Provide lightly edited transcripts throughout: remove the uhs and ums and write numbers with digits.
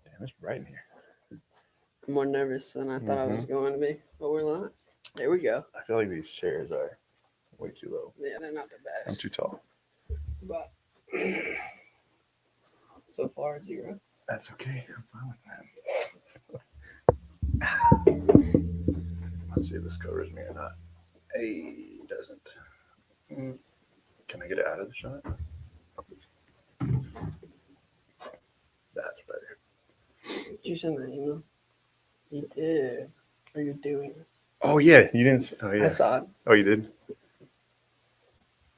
Damn, it's bright in here. I'm more nervous than I thought I was going to be, but we're not. There we go. I feel like these chairs are way too low. Yeah, they're not the best. I'm too tall. But so far, 0. That's okay. I'm fine with that. Let's see if this covers me or not. Hey, it doesn't. Can I get it out of the shot? That's better. Did you send that email? You did. Or you're doing it? Oh, yeah. You didn't. Oh, yeah. I saw it. Oh, you did?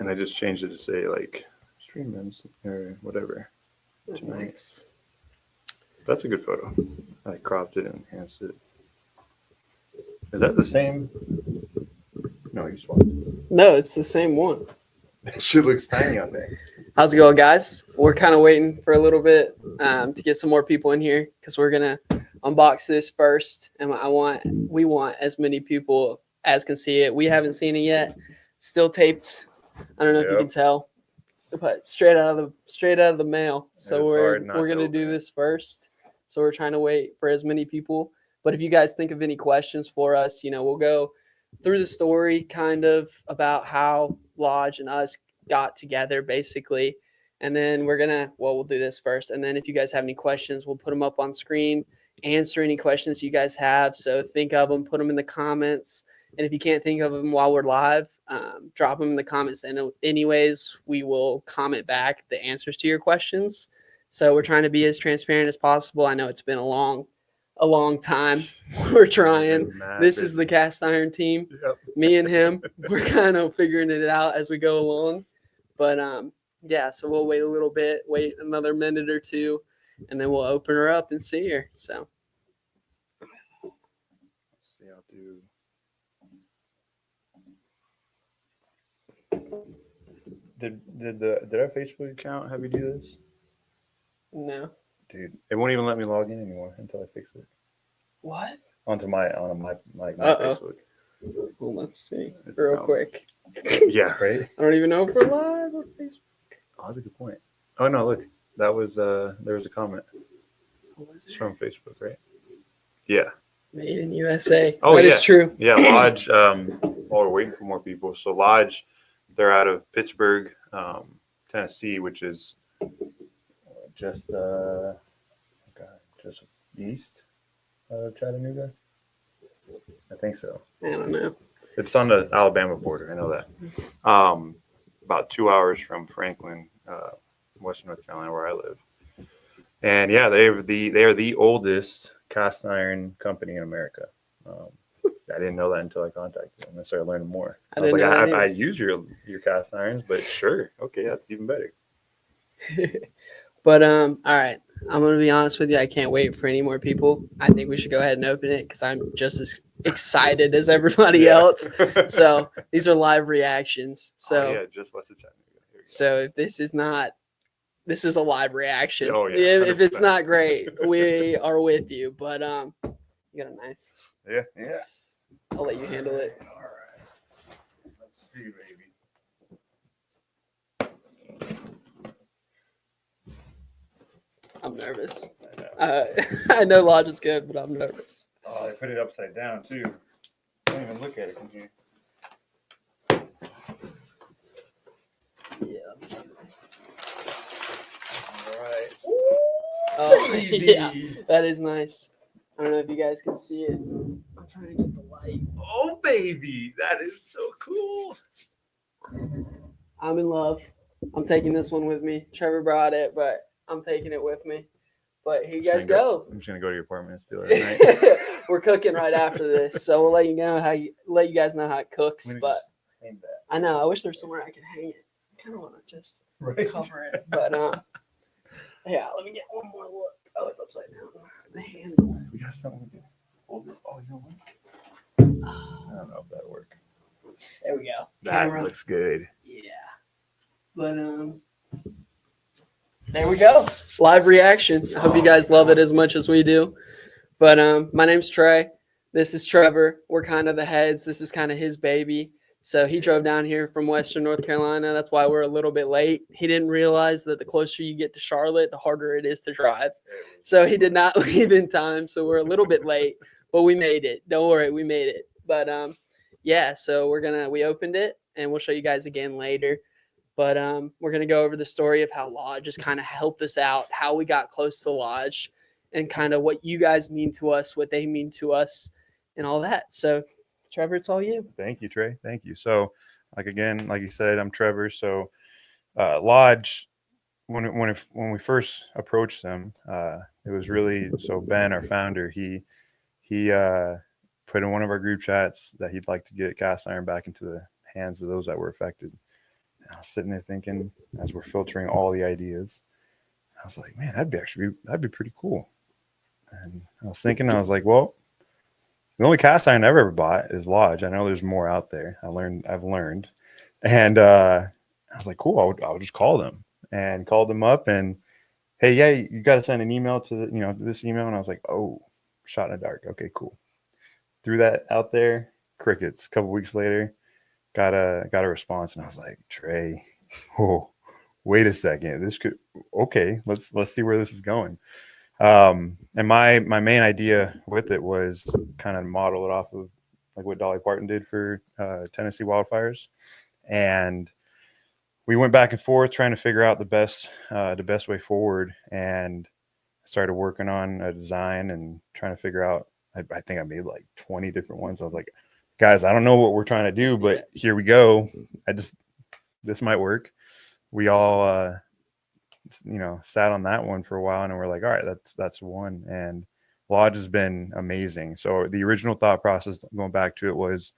And I just changed it to say, like, StreamYard or whatever. Nice. That's a good photo. I cropped it and enhanced it. Is that the same? No, you swapped it. No, it's the same one. That shit looks tiny on there. How's it going, guys? We're kind of waiting for a little bit to get some more people in here because we're gonna unbox this first, and we want as many people as can see it. We haven't seen it yet. Still taped. I don't know if you can tell, but straight out of the mail. So we're gonna do this first. So we're trying to wait for as many people. But if you guys think of any questions for us, we'll go through the story kind of about how Lodge and us got together basically. And then we'll do this first. And then if you guys have any questions, we'll put them up on screen, answer any questions you guys have. So think of them, put them in the comments. And if you can't think of them while we're live, drop them in the comments. And anyways, we will comment back the answers to your questions. So we're trying to be as transparent as possible. I know it's been a long time. We're trying. This is the cast iron team. Yep. Me and him, we're kind of figuring it out as we go along. But yeah, so we'll wait a little bit, wait another minute or two, and then we'll open her up and see her. So let's see, I'll do. Did our Facebook account have you do this? No. Dude, it won't even let me log in anymore until I fix it. What? On my Facebook. Well, let's see It's real dumb. quick. Yeah, right. I don't even know if we're live on Facebook. Oh, that's a good point. Oh no, look, that was there was a comment. What was It's it? from Facebook, right? Yeah. Made in USA. Oh, that yeah. is true. Yeah, Lodge. While we're waiting for more people, so Lodge, they're out of Pittsburgh, Tennessee, which is just east of Chattanooga. I think so. I don't know. It's on the Alabama border. I know that. About 2 hours from Franklin, Western North Carolina, where I live. And yeah, they are the oldest cast iron company in America. I didn't know that until I contacted them and I started learning more. I was like, I use your cast irons, but sure, okay, that's even better. But all right, I'm gonna be honest with you. I can't wait for any more people. I think we should go ahead and open it because I'm just as excited as everybody else. So these are live reactions. So yeah, just west of Chattanooga. So if this is a live reaction. Oh, yeah, if it's not great, we are with you. But you got a knife? Yeah. I'll let you handle it. All right. Let's see, baby. I'm nervous. I know. I know Lodge is good, but I'm nervous. Oh, they put it upside down too. Don't even look at it from here. Yeah, let me see this. All right. Oh, Baby. yeah, that is nice. I don't know if you guys can see it. I'm trying to get the light. Oh, baby, that is so cool. I'm in love. I'm taking this one with me. Trevor brought it, but I'm taking it with me. But here you guys go. I'm just gonna go to your apartment and steal it at night. We're cooking right after this, so we'll let you guys know how it cooks. But I know I wish there was somewhere I could hang it. I kind of want to just cover it, but yeah. Let me get one more look. Oh, it's upside down. The handle. We got something. Oh, you know what? I don't know if that'll work. There we go. That Camera. looks good. Yeah. But there we go. Live reaction. I hope you guys love it as much as we do. But my name's Trey. This is Trevor. We're kind of the heads. This is kind of his baby. So he drove down here from Western North Carolina. That's why we're a little bit late. He didn't realize that the closer you get to Charlotte, the harder it is to drive. So he did not leave in time. So we're a little bit late, but we made it. Don't worry, we made it. But yeah, so we opened it and we'll show you guys again later. But we're gonna go over the story of how Lodge just kind of helped us out, how we got close to Lodge, and kind of what you guys mean to us, what they mean to us, and all that. So Trevor, it's all you. Thank you, Trey. Thank you. So, like you said, I'm Trevor. So, Lodge, when we first approached them, it was really so Ben, our founder, he put in one of our group chats that he'd like to get cast iron back into the hands of those that were affected. And I was sitting there thinking, as we're filtering all the ideas, I was like, man, that'd be pretty cool. And I was thinking, I was like, well, the only cast iron I've ever bought is Lodge. I know there's more out there. I've learned. And I was like, cool, I'll just call them. And called them up and, hey, yeah, you got to send an email to this email. And I was like, oh, shot in the dark. Okay, cool. Threw that out there, crickets. A couple weeks later, got a response. And I was like, Trey, oh, wait a second. Okay, let's see where this is going. And my main idea with it was kind of model it off of like what Dolly Parton did for Tennessee wildfires. And we went back and forth trying to figure out the best way forward, and started working on a design and trying to figure out, I think I made like 20 different ones. I was like, guys, I don't know what we're trying to do, but here we go. This might work. We all sat on that one for a while, and we're like, all right, that's one. And Lodge has been amazing. So the original thought process, going back to it, was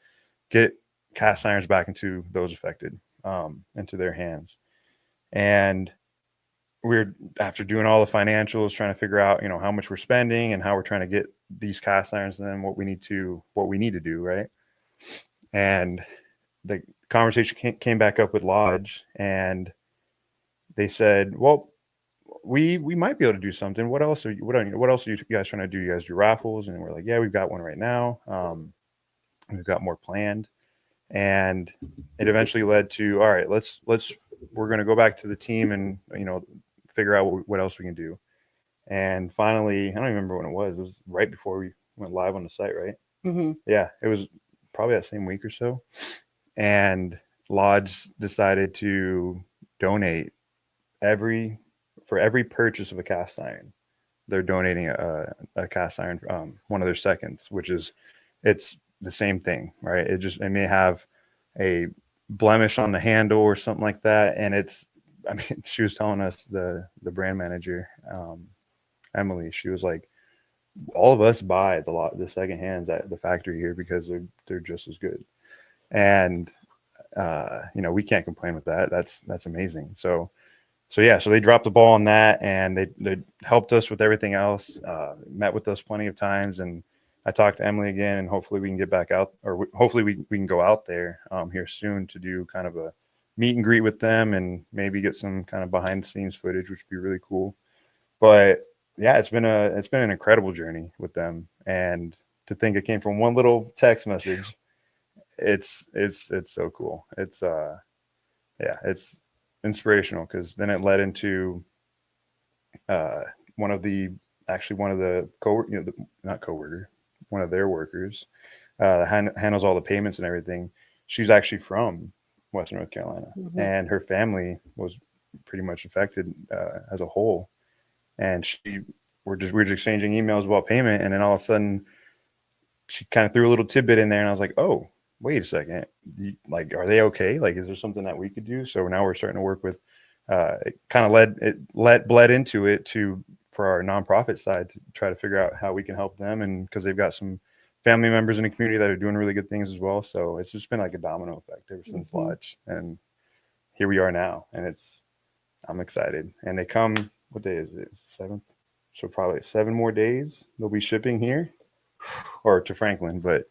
get cast irons back into those affected, into their hands. And we're, after doing all the financials, trying to figure out, how much we're spending and how we're trying to get these cast irons, and then what we need to do, right? And the conversation came back up with Lodge, and they said, well, we might be able to do something. What else are you guys trying to do? You guys do raffles? And we're like, yeah, we've got one right now. We've got more planned. And it eventually led to, all right, we're going to go back to the team and, figure out what else we can do. And finally, I don't even remember when it was. It was right before we went live on the site, right? Mm-hmm. Yeah, it was probably that same week or so. And Lodge decided to donate for every purchase of a cast iron. They're donating a cast iron, one of their seconds, it's the same thing, right? It may have a blemish on the handle or something like that. And she was telling us, the brand manager, Emily, she was like, all of us buy the second hands at the factory here because they're just as good. And, we can't complain with that. That's amazing. So they dropped the ball on that, and they helped us with everything else, met with us plenty of times. And I talked to Emily again, and hopefully we can get back out, or hopefully we can go out there here soon to do kind of a meet and greet with them, and maybe get some kind of behind the scenes footage, which would be really cool. But yeah, it's been an incredible journey with them. And to think it came from one little text message, it's so cool. It's inspirational, because then it led into one of their workers handles all the payments and everything. She's actually from Western North Carolina, mm-hmm. and her family was pretty much affected as a whole. And we're just exchanging emails about payment, and then all of a sudden she kind of threw a little tidbit in there, and I was like, oh, wait a second, are they okay? Like, is there something that we could do? So now we're starting to work with, it kind of bled into it for our nonprofit side, to try to figure out how we can help them. And because they've got some family members in the community that are doing really good things as well. So it's just been like a domino effect ever since mm-hmm. Lodge. And here we are now, and I'm excited. And they come, what day is it? 7th. So probably 7 more days they'll be shipping here or to Franklin, but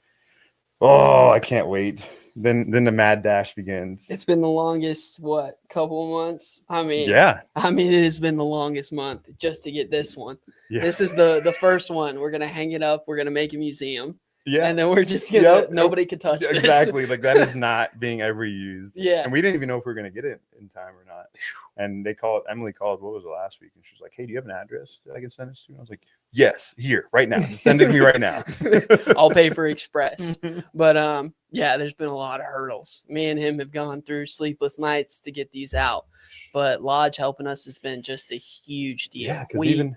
I can't wait. Then the mad dash begins. It's been the longest, couple of months? It has been the longest month just to get this one. Yeah. This is the first one. We're going to hang it up. We're going to make a museum. Yeah. And then we're just gonna Yep. nobody can touch this. Exactly. Like that is not being ever used. Yeah. And we didn't even know if we were gonna get it in time or not. And Emily called, what was it, last week? And she's like, hey, do you have an address that I can send this to? And I was like, yes, here, right now. Just send it to me right now. All paper express. But yeah, there's been a lot of hurdles. Me and him have gone through sleepless nights to get these out. But Lodge helping us has been just a huge deal. Yeah, because even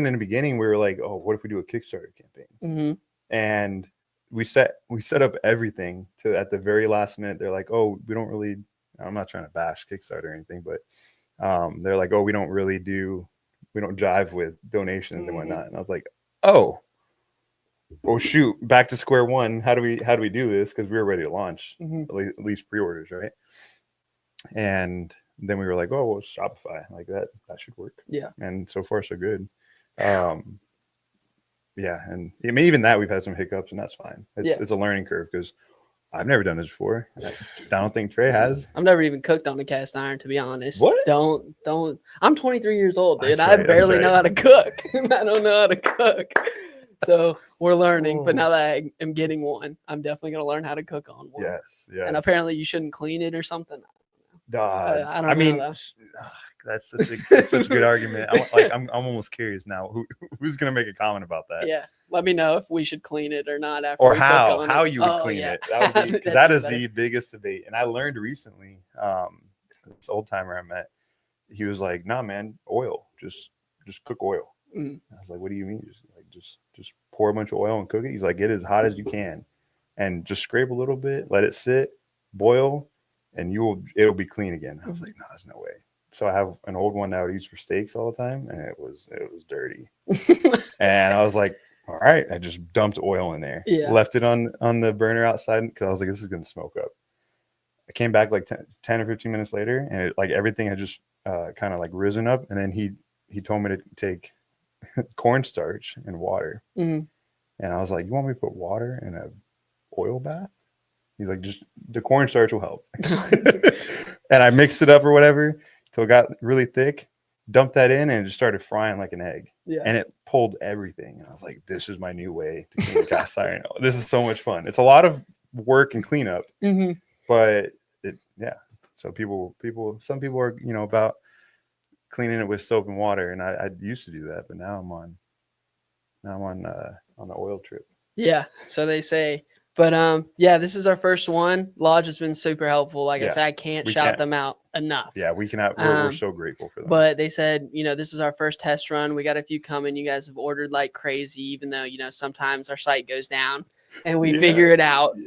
in the beginning, we were like, oh, what if we do a Kickstarter campaign? Mm-hmm. And we set up everything to at the very last minute. They're like, oh, we don't really, I'm not trying to bash Kickstarter or anything, but they're like, oh, we don't jive with donations and whatnot. And I was like, oh shoot, back to square one. How do we do this? Because we were ready to launch, at least pre-orders, right? And then we were like, oh, well, Shopify, like that should work. Yeah. And so far so good. Yeah, and I mean, even that we've had some hiccups, and that's fine. It's a learning curve because I've never done this before. I don't think Trey has. I've never even cooked on a cast iron, to be honest. What? Don't. I'm 23 years old, dude. That's I right, barely know how to cook. I don't know how to cook. So we're learning. But now that I am getting one, I'm definitely going to learn how to cook on one. Yes. And apparently you shouldn't clean it or something. I don't mean, know. that's such a good argument. I'm almost curious now. Who's gonna make a comment about that? Yeah, let me know if we should clean it or not after. Or we how cook on it. You would clean it. That would be, that is the biggest debate. And I learned recently. This old timer I met, he was like, "Nah, man, oil. Just cook oil." I was like, "What do you mean? Just pour a bunch of oil and cook it?" He's like, "Get it as hot as you can, and just scrape a little bit, let it sit, boil." And it'll be clean again. I was like, no, there's no way. So I have an old one that I would use for steaks all the time, and it was dirty. And I was like, all right. I just dumped oil in there, left it on the burner outside because I was like, this is gonna smoke up. I came back like 10 or 15 minutes later, and like everything had just kind of like risen up. And then he told me to take cornstarch and water, and I was like, you want me to put water in a oil bath? He's like, just the cornstarch will help. And I mixed it up or whatever till it got really thick, dumped that in, and it just started frying like an egg. Yeah. And it pulled everything. And I was like, this is my new way to clean cast iron. This is so much fun. It's a lot of work and cleanup, but so some people are, about cleaning it with soap and water. And I used to do that, but now I'm on the oil trip. Yeah. So they say. But this is our first one. Lodge has been super helpful. Like I said, I can't shout them out enough. Yeah, we cannot. We're so grateful for them. But they said, this is our first test run. We got a few coming. You guys have ordered like crazy, even though sometimes our site goes down and we figure it out.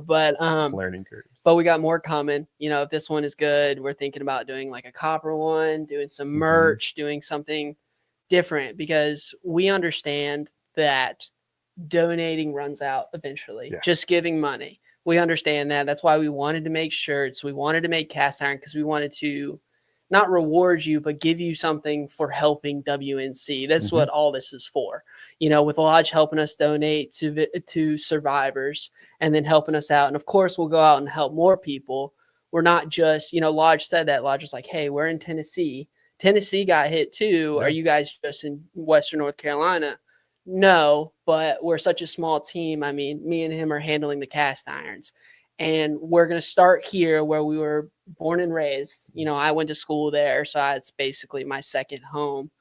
But learning curves. But we got more coming. If this one is good, we're thinking about doing like a copper one, doing some merch, doing something different because we understand that donating runs out eventually. Just giving money, we understand that. That's why we wanted to make shirts, we wanted to make cast iron, because we wanted to not reward you but give you something for helping WNC. That's what all this is for, with Lodge helping us donate to survivors and then helping us out. And of course we'll go out and help more people. We're not just, Lodge said that. Lodge was like, hey, we're in Tennessee got hit too. Are you guys just in Western North Carolina? No, but we're such a small team. I mean, me and him are handling the cast irons, and we're going to start here where we were born and raised. I went to school there, so it's basically my second home.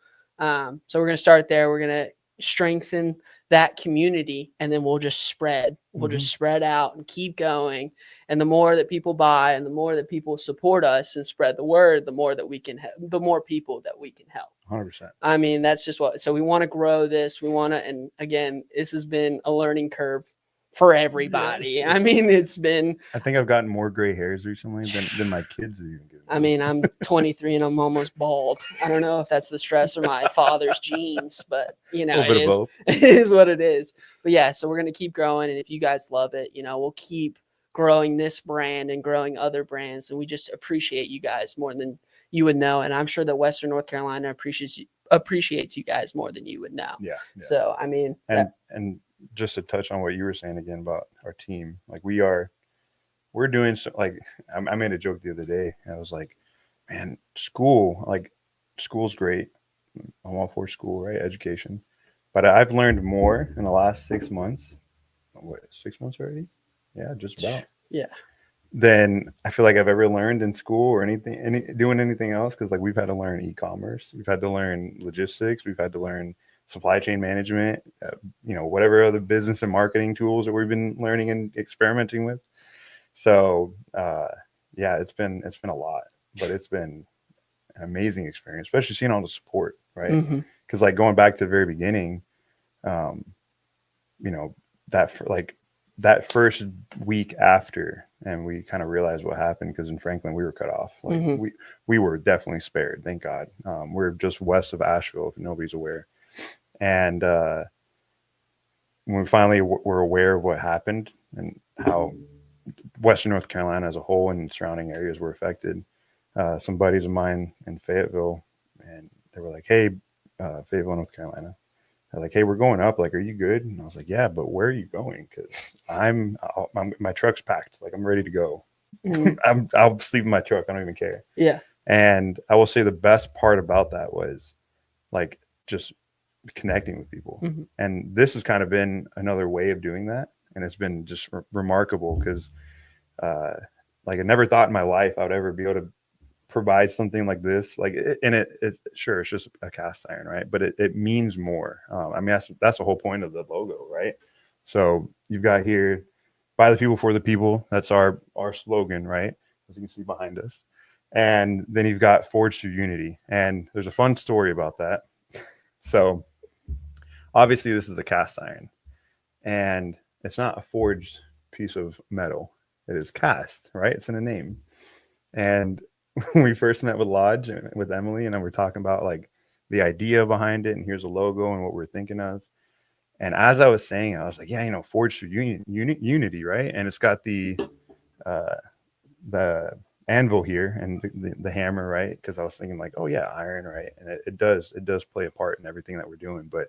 So we're going to start there. We're going to strengthen that community, and then we'll just spread. We'll just spread out and keep going. And the more that people buy and the more that people support us and spread the word, the more that we can help, the more people that we can help. 100%. I mean, that's just so we want to grow this. We want to, and again, this has been a learning curve for everybody. Yes. I mean, I think I've gotten more gray hairs recently than my kids have even given me. I mean, I'm 23 and I'm almost bald. I don't know if that's the stress or my father's genes, but it is what it is. But yeah, so we're going to keep growing. And if you guys love it, we'll keep growing this brand and growing other brands. And we just appreciate you guys more than you would know. And I'm sure that Western North Carolina appreciates you guys more than you would know. Yeah. So, I mean, and just to touch on what you were saying again about our team, like we're doing so, like I made a joke the other day. I was like, man, school's great. I'm all for school, right? Education. But I've learned more in the last 6 months what, 6 months already? Yeah, just about. Yeah. Than I feel like I've ever learned in school or doing anything else. Because like we've had to learn e-commerce, we've had to learn logistics, we've had to learn supply chain management, whatever other business and marketing tools that we've been learning and experimenting with. So yeah, it's been a lot, but it's been an amazing experience, especially seeing all the support, right? Because like going back to the very beginning, um, that first week after, and we kind of realized what happened because in Franklin we were cut off. Like we were definitely spared, thank God. We're just west of Asheville, if nobody's aware. And when we finally were aware of what happened and how Western North Carolina as a whole and surrounding areas were affected, some buddies of mine in Fayetteville, and they were like, "Hey, Fayetteville, North Carolina." They're like, "Hey, we're going up. Like, are you good?" And I was like, "Yeah, but where are you going? Because my truck's packed. Like, I'm ready to go. I'll sleep in my truck. I don't even care." Yeah. And I will say the best part about that was like just connecting with people. And this has kind of been another way of doing that. And it's been just remarkable because like I never thought in my life I would ever be able to provide something like this. Like, and it is sure it's just a cast iron, right? But it means more. I mean, that's the whole point of the logo, right? So you've got here, by the people for the people. That's our slogan, right? As you can see behind us. And then you've got forged through unity. And there's a fun story about that. So obviously this is a cast iron, and it's not a forged piece of metal. It is cast, right? It's in a name. And when we first met with Lodge and with Emily, and we're talking about like the idea behind it, and here's a logo and what we're thinking of. And as I was saying, I was like, yeah, forged through unity, right? And it's got the anvil here and the hammer, right? Because I was thinking like, oh yeah, iron, right? And it does play a part in everything that we're doing. But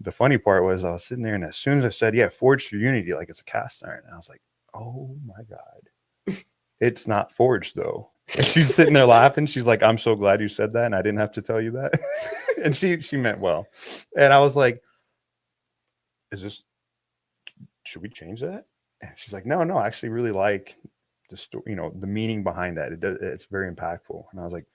the funny part was I was sitting there, and as soon as I said, yeah, forged through unity, like it's a cast iron, and I was like, oh my God, it's not forged though. And she's sitting there laughing. She's like, I'm so glad you said that, and I didn't have to tell you that. And she meant well. And I was like, should we change that? And she's like, no, I actually really like the story, the meaning behind that. It's very impactful. And I was like,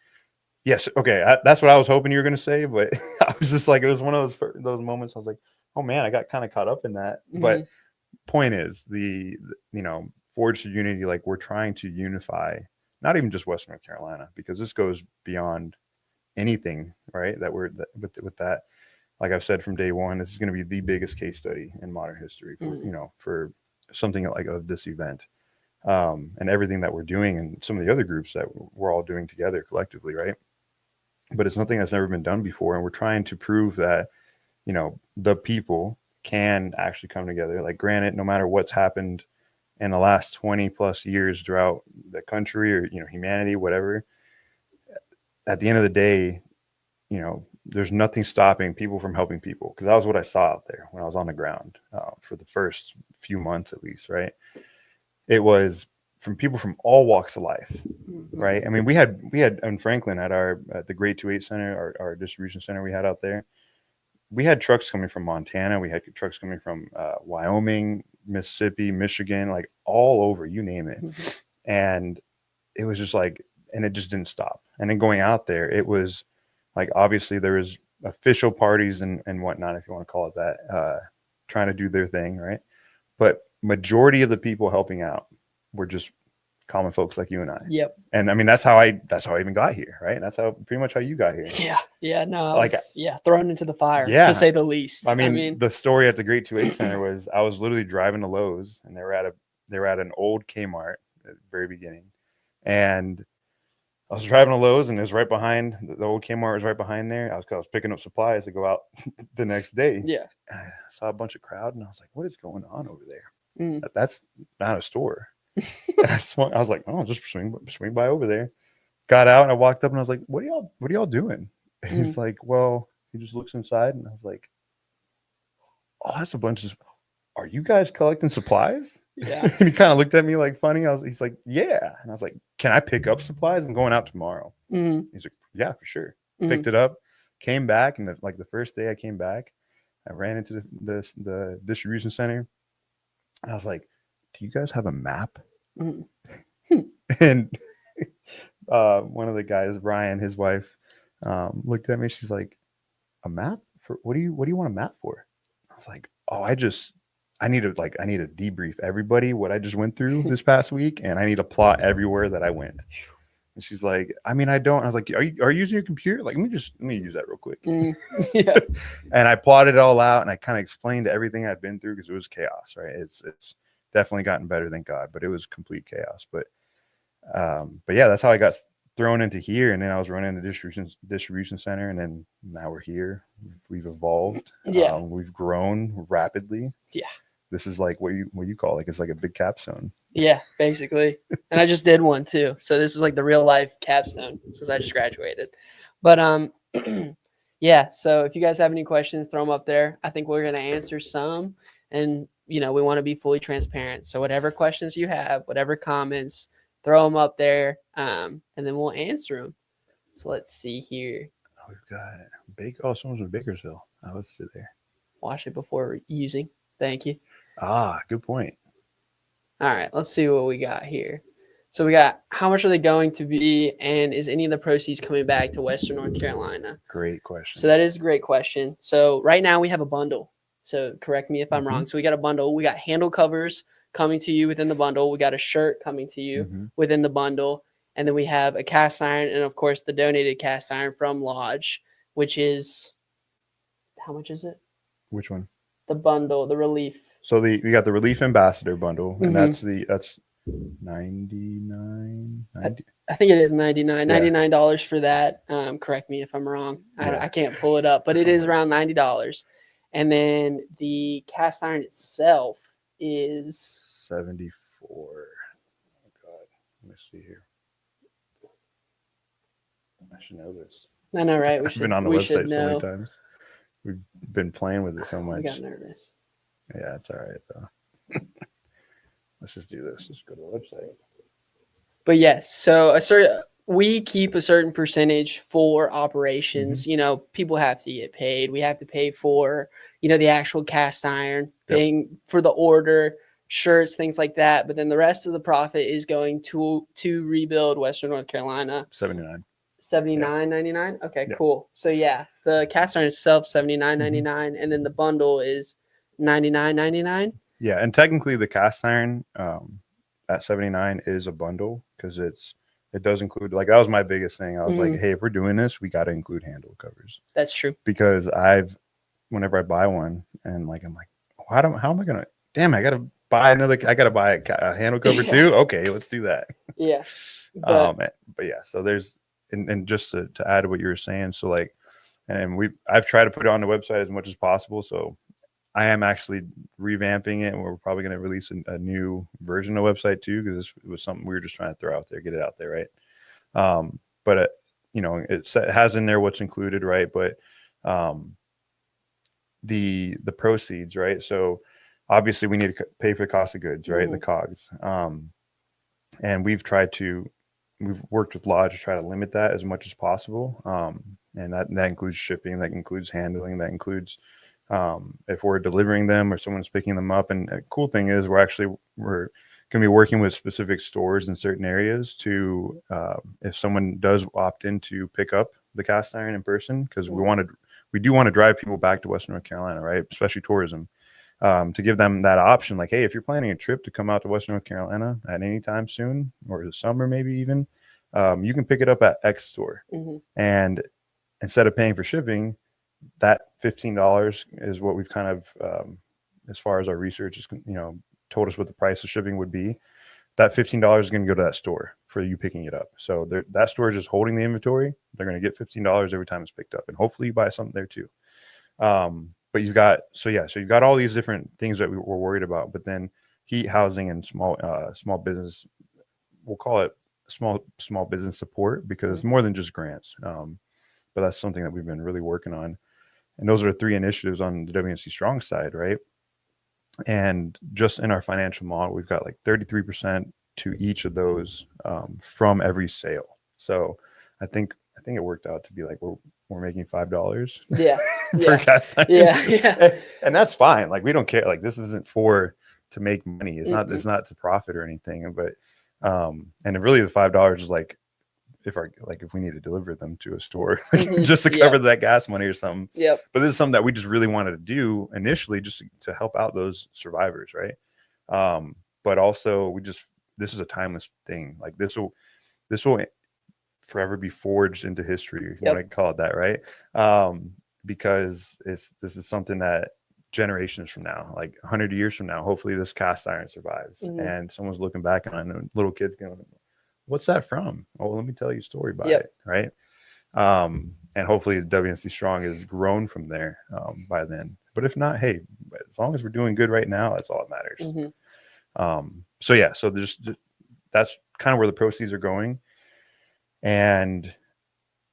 yes, okay, that's what I was hoping you were going to say. But I was just like, it was one of those moments. I was like, oh man, I got kind of caught up in that. But point is the forged unity, like we're trying to unify not even just Western North Carolina, because this goes beyond anything, right? That we're with that. Like I've said from day one, this is going to be the biggest case study in modern history for something like of this event, and everything that we're doing, and some of the other groups that we're all doing together collectively, right? But it's something that's never been done before, and we're trying to prove that the people can actually come together. Like, granted, no matter what's happened in the last 20 plus years throughout the country or humanity, whatever, at the end of the day, there's nothing stopping people from helping people, because that was what I saw out there when I was on the ground for the first few months at least, right? It was from people from all walks of life, right? I mean, we had in Franklin at the Grade 2-8 Center, our distribution center we had out there, we had trucks coming from Montana, we had trucks coming from Wyoming, Mississippi, Michigan, like all over, you name it. And it was just like, and it just didn't stop. And then going out there, it was like, obviously there was official parties and whatnot, if you want to call it that, trying to do their thing, right? But majority of the people helping out were just common folks like you and I. Yep. And I mean, that's how I even got here, right? And that's pretty much how you got here. Yeah. No, I was thrown into the fire, to say the least. I mean, the story at the Grade 2-8 Center was I was literally driving to Lowe's, and they were at an old Kmart at the very beginning, and I was driving to Lowe's, and it was right behind the old Kmart was right behind there. I was picking up supplies to go out the next day. Yeah. I saw a bunch of crowd, and I was like, what is going on over there? That's not a store. I was like, oh, just swing by over there. Got out, and I walked up, and I was like, what are y'all doing? And he's like, well, he just looks inside, and I was like, oh, that's a bunch of, are you guys collecting supplies? Yeah. And he kind of looked at me like funny. He's like, yeah. And I was like, can I pick up supplies? I'm going out tomorrow. He's like, yeah, for sure. Picked it up, came back, and the first day I came back, I ran into the distribution center. I was like, do you guys have a map? Mhm. And one of the guys, Brian, his wife, looked at me. She's like, a map for what do you want a map for? I was like, oh, I need to debrief everybody what I just went through this past week, and I need to plot everywhere that I went. And she's like, I mean, I don't. I was like, are you using your computer? Like, let me use that real quick. Yeah. And I plotted it all out, and I kind of explained everything I'd been through because it was chaos, right? It's definitely gotten better, thank God, but it was complete chaos. But yeah, that's how I got thrown into here, and then I was running the distribution center, and then now we're here. We've evolved. Yeah. We've grown rapidly. Yeah. This is like what you call, like, it's like a big capstone. Yeah, basically. And I just did one too. So this is like the real life capstone since I just graduated. But yeah, so if you guys have any questions, throw them up there. I think we're going to answer some, and we want to be fully transparent. So whatever questions you have, whatever comments, throw them up there, and then we'll answer them. So let's see here. Oh, we've got someone's from Bakersville. Oh, let's sit there. Wash it before using. Thank you. Good point. All right, let's see what we got here. So we got, how much are they going to be, and is any of the proceeds coming back to Western North Carolina? Great question. So that is a great question. So right now we have a bundle. So correct me if I'm wrong. So we got a bundle. We got handle covers coming to you within the bundle. We got a shirt coming to you within the bundle. And then we have a cast iron and, of course, the donated cast iron from Lodge, which is, how much is it? Which one? The bundle, the relief. So we got the Relief Ambassador bundle, and that's $99. I think it is $99 for that. Correct me if I'm wrong. I can't pull it up, but it is around $90. And then the cast iron itself is $74. Oh God, let me see here. I should know this. I know, right? I've been on the website so many times. We've been playing with it so much. I got nervous. Yeah, it's all right though. Let's just do this. Let's go to the website. But yes, so we keep a certain percentage for operations. People have to get paid. We have to pay for, the actual cast iron, paying for the order, shirts, things like that. But then the rest of the profit is going to rebuild Western North Carolina. $79.99. Okay, cool. So yeah, the cast iron itself $79.99, and then the bundle is $99.99. Yeah, and technically the cast iron at $79 is a bundle because it does include, like, that was my biggest thing. I was like, hey, if we're doing this, we got to include handle covers. That's true. Because whenever I buy one, and like I'm like, how am I gonna? Damn, I gotta buy a handle cover too. Okay, let's do that. Yeah. But yeah, so there's and just to add to what you were saying, so like, and I've tried to put it on the website as much as possible. So I am actually revamping it, and we're probably going to release a new version of the website too, because this was something we were just trying to throw out there, get it out there, right? But it has in there what's included, right? But the proceeds, right? So obviously we need to pay for the cost of goods, right? The COGS. And we've worked with Lodge to try to limit that as much as possible. And that includes shipping, that includes handling, that includes if we're delivering them or someone's picking them up. And a cool thing is we're going to be working with specific stores in certain areas to, if someone does opt in to pick up the cast iron in person, because we do want to drive people back to Western North Carolina, right? Especially tourism, to give them that option. Like, hey, if you're planning a trip to come out to Western North Carolina at any time soon, or the summer maybe even, you can pick it up at X store. And instead of paying for shipping, that $15 is what we've kind of, as far as our research is, told us what the price of shipping would be. That $15 is going to go to that store for you picking it up. So that store is just holding the inventory. They're going to get $15 every time it's picked up, and hopefully you buy something there too. But you've got all these different things that we're worried about. But then heat, housing, and small business, we'll call it small business support, because it's more than just grants. But that's something that we've been really working on. And those are 3 initiatives on the WNC Strong side, right? And just in our financial model, we've got like 33% to each of those from every sale. So I think it worked out to be like we're making $5 per cast iron. Yeah. And that's fine. Like, we don't care. Like, this isn't for to make money. It's Mm-hmm. it's not to profit or anything. But and really the $5 is like if we need to deliver them to a store just to cover that gas money or something. Yep. But this is something that we just really wanted to do initially, just to help out those survivors, right? But also this is a timeless thing. Like this will forever be forged into history, if you want to call it that, right? Because this is something that generations from now, like 100 years from now, hopefully this cast iron survives, and someone's looking back on little kids going, "What's that from?" Oh, well, let me tell you a story about it, right? And hopefully WNC Strong has grown from there by then. But if not, hey, as long as we're doing good right now, that's all that matters. So yeah, so that's kind of where the proceeds are going. And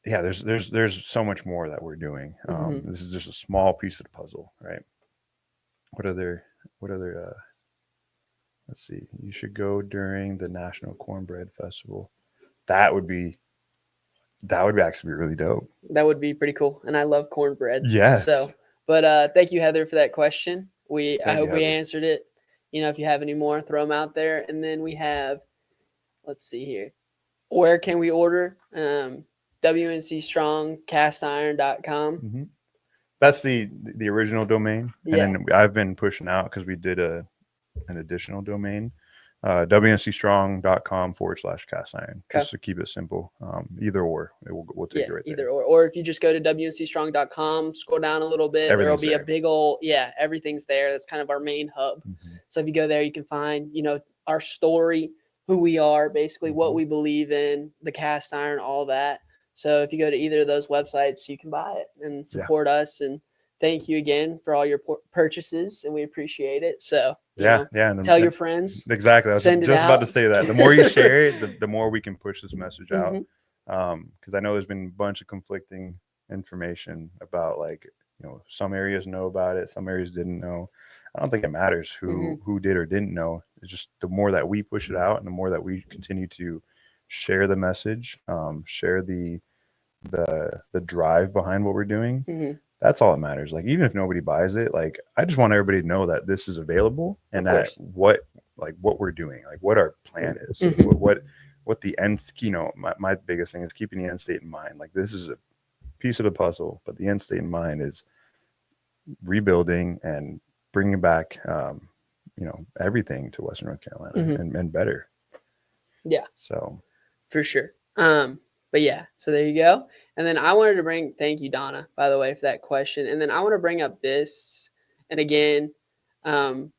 yeah, there's so much more that we're doing. This is just a small piece of the puzzle, right? What other let's see, you should go during the National Cornbread Festival. That would actually be really dope. That would be pretty cool. And I love cornbread. Yes. So, but thank you, Heather, for that question. I hope we Heather. answered it. You know, if you have any more, throw them out there. And then we have, let's see here. Where can we order? WNC Strong castiron.com. That's the original domain. Yeah. And then I've been pushing out because we did an additional domain. WNCstrong.com/castiron, just to keep it simple. Either or, we'll take it right there. Either or if you just go to WNCstrong.com, scroll down a little bit, there will be a big old everything's there. That's kind of our main hub. So if you go there, you can find our story, who we are, basically what we believe in, the cast iron, all that. So if you go to either of those websites, you can buy it and support us. And thank you again for all your purchases, and we appreciate it. So and tell your friends. Exactly. I was just about to say that. The more you share it, the more we can push this message out. Because I know there's been a bunch of conflicting information about, like, some areas know about it, some areas didn't know. I don't think it matters who did or didn't know. It's just the more that we push it out and the more that we continue to share the message, share the drive behind what we're doing. That's all that matters. Like, even if nobody buys it, like, I just want everybody to know that this is available and that what we're doing, like what our plan is, what the end, my biggest thing is keeping the end state in mind. Like, this is a piece of the puzzle, but the end state in mind is rebuilding and bringing back, everything to Western North Carolina and better. Yeah. So for sure. But yeah, so there you go. And then I wanted to thank you, Donna, by the way, for that question. And then I want to bring up this. And again,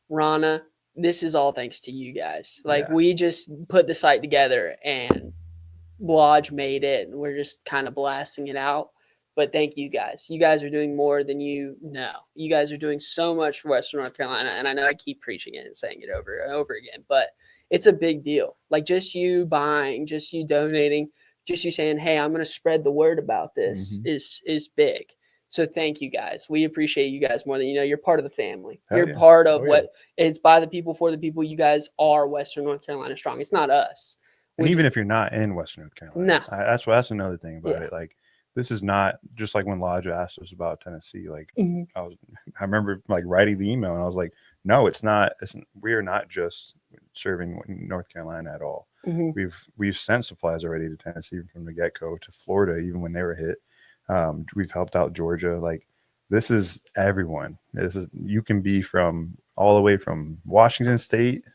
Rana, this is all thanks to you guys. Like, we just put the site together and Lodge made it, and we're just kind of blasting it out. But thank you guys. You guys are doing more than you know. You guys are doing so much for Western North Carolina. And I know I keep preaching it and saying it over and over again, but it's a big deal. Like, just you buying, just you donating, just you saying, hey, I'm going to spread the word about this is big. So thank you guys. We appreciate you guys more than you're part of the family. You're part of it's by the people, for the people. You guys are Western North Carolina Strong. It's not us. And even if you're not in Western North Carolina, that's another thing about it. Like, this is not just like when Lodge asked us about Tennessee. Like, I remember like writing the email and I was like, no, it's not. We are not just serving North Carolina at all. We've sent supplies already to Tennessee from the get-go, to Florida even when they were hit. We've helped out Georgia. Like, this is everyone. You can be from all the way from Washington State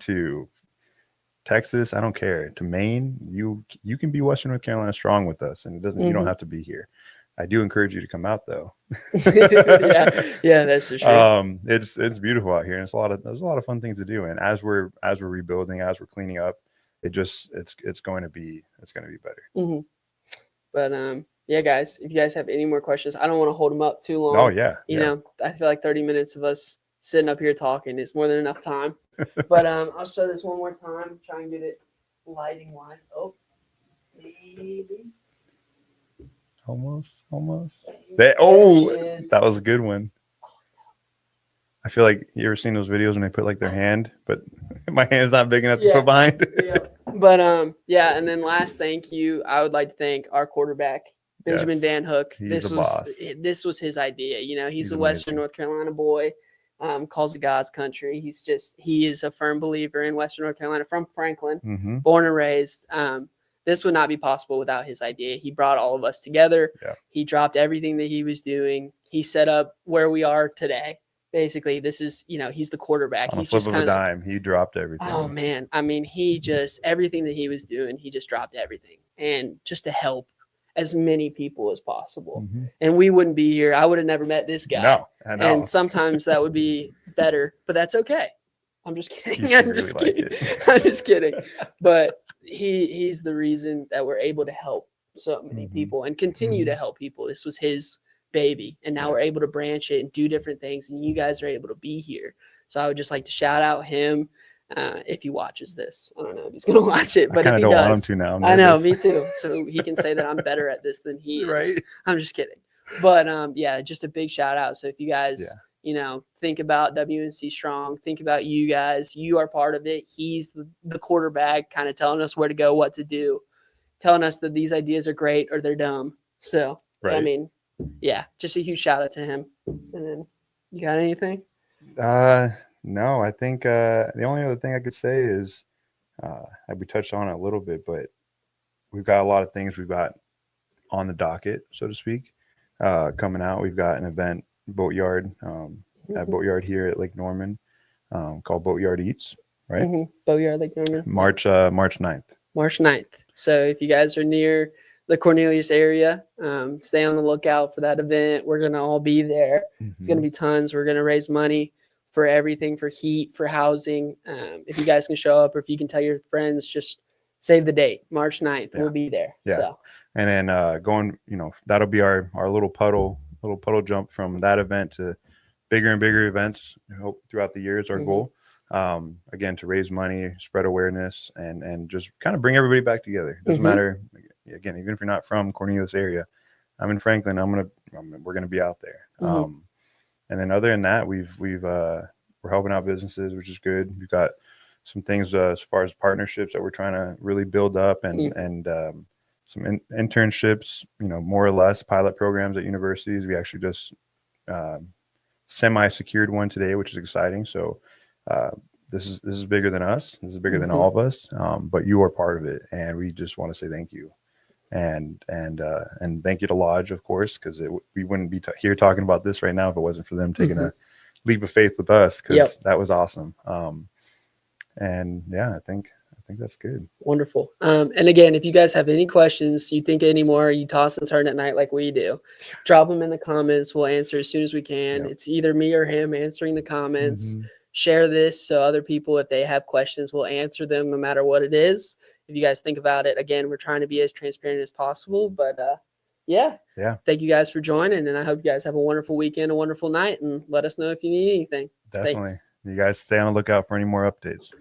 to Texas, I don't care, to Maine. You can be Western North Carolina Strong with us, and you don't have to be here. I do encourage you to come out though. yeah, that's for sure. It's beautiful out here, and there's a lot of fun things to do. And as we're rebuilding, as we're cleaning up, it's going to be better. But yeah, guys, if you guys have any more questions, I don't want to hold them up too long. Oh yeah, you know, I feel like 30 minutes of us sitting up here talking is more than enough time. But I'll show this one more time. Try and get it lighting wise. Oh, maybe. Almost. That was a good one. I feel like, you ever seen those videos when they put like their hand, but my hand's not big enough to put behind. But and then last thank you, I would like to thank our quarterback, Benjamin Van Hook. This was his idea. He's a Western North Carolina boy. calls it God's country. He is a firm believer in Western North Carolina, from Franklin, Mm-hmm. born and raised. This would not be possible without his idea. He brought all of us together. Yeah. He dropped everything that he was doing. He set up where we are today. Basically, this is, he's the quarterback. On a He's flip just of kind a of, dime, he dropped everything. oh man. I mean, everything that he was doing, he just dropped everything. And just to help as many people as possible. Mm-hmm. And we wouldn't be here. I would have never met this guy. No, I know. And sometimes that would be better, but that's okay. I'm just kidding. You I'm seem just really kidding. like it. I'm just kidding. But he's the reason that we're able to help so many Mhm. people and continue to help people. This was his baby, and now Yeah. we're able to branch it and do different things, and you guys are able to be here. So I would just like to shout out him if he watches this. I don't know if he's gonna watch it, I but kind if of he don't want him does, to now. I'm I know, nervous. me too. So he can say that I'm better at this than he is. Right. I'm just kidding. But yeah, just a big shout out. So if you guys, think about WNC Strong, think about you guys. You are part of it. He's the quarterback, kind of telling us where to go, what to do, telling us that these ideas are great or they're dumb. So I Right. mean, yeah, just a huge shout out to him. And then you got anything? No, I think the only other thing I could say is we touched on it a little bit, but we've got a lot of things we've got on the docket, so to speak, coming out. We've got an event, Boatyard, at Boatyard here at Lake Norman, called Boatyard Eats, right? Boatyard Lake Norman. March 9th. March 9th. So if you guys are near the Cornelius area, stay on the lookout for that event. We're going to all be there. It's going to be tons. We're going to raise money for everything, for heat, for housing. If you guys can show up, or if you can tell your friends, just save the date, March 9th. We'll be there. Yeah. So. And then going, that'll be our little puddle jump from that event to bigger and bigger events. I hope throughout the year is our goal. Again, to raise money, spread awareness, and just kind of bring everybody back together. It doesn't matter. Again, even if you're not from Cornelius area, I'm in Franklin. We're gonna be out there. And then other than that, we're helping out businesses, which is good. We've got some things as far as partnerships that we're trying to really build up, and some internships, more or less pilot programs at universities. We actually just semi-secured one today, which is exciting. So this is bigger than us. This is bigger than all of us. But you are part of it, and we just want to say thank you, and thank you to Lodge, of course, because we wouldn't be here talking about this right now if it wasn't for them taking a leap of faith with us, because that was awesome. And yeah, I think that's good. Wonderful. And again, if you guys have any questions, you think any more, you toss and turn at night like we do, drop them in the comments. We'll answer as soon as we can. It's either me or him answering the comments. Share this so other people, if they have questions, will answer them no matter what it is. If you guys think about it, again, we're trying to be as transparent as possible. But yeah. Thank you guys for joining, and I hope you guys have a wonderful weekend, a wonderful night, and let us know if you need anything. Definitely. Thanks. You guys stay on the lookout for any more updates.